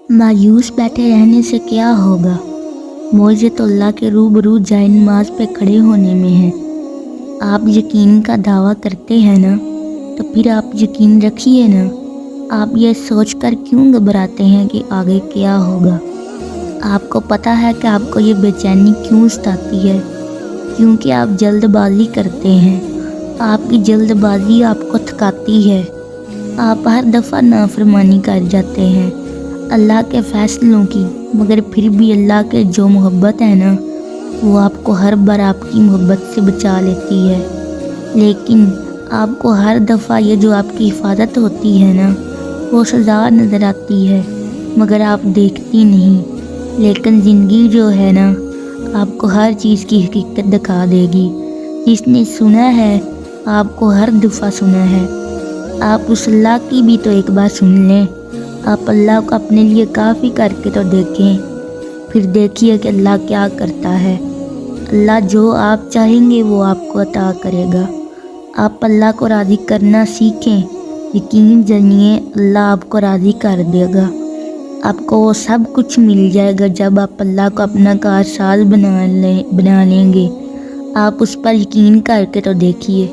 मायूस बैठे रहने से क्या होगा। मौजे तो अल्लाह के रूबरू जाए नमाज पे खड़े होने में है। आप यकीन का दावा करते हैं ना, तो फिर आप यकीन रखिए ना। आप ये सोचकर क्यों घबराते हैं कि आगे क्या होगा। आपको पता है कि आपको ये बेचैनी क्यों सताती है, क्योंकि आप जल्दबाजी करते हैं। आपकी जल्दबाजी आपको थकाती है। आप हर दफ़ा नाफरमानी कर जाते हैं अल्लाह के फ़ैसलों की, मगर फिर भी अल्लाह के जो मोहब्बत है ना, वो आपको हर बार आपकी मोहब्बत से बचा लेती है। लेकिन आपको हर दफ़ा ये जो आपकी हिफाजत होती है ना, वो सज़ा नज़र आती है, मगर आप देखती नहीं। लेकिन ज़िंदगी जो है ना, आपको हर चीज़ की हकीकत दिखा देगी। जिसने सुना है, आपको हर दफ़ा सुना है। आप उस अल्लाह की भी तो एक बार सुन लें। आप अल्लाह को अपने लिए काफ़ी करके तो देखें, फिर देखिए कि अल्लाह क्या करता है। अल्लाह जो आप चाहेंगे वो आपको अता करेगा। आप अल्लाह को राज़ी करना सीखें। यकीन जानिए अल्लाह आपको राज़ी कर देगा। आपको वो सब कुछ मिल जाएगा जब आप अल्लाह को अपना कारसाज बना लेंगे। आप उस पर यकीन करके तो देखिए।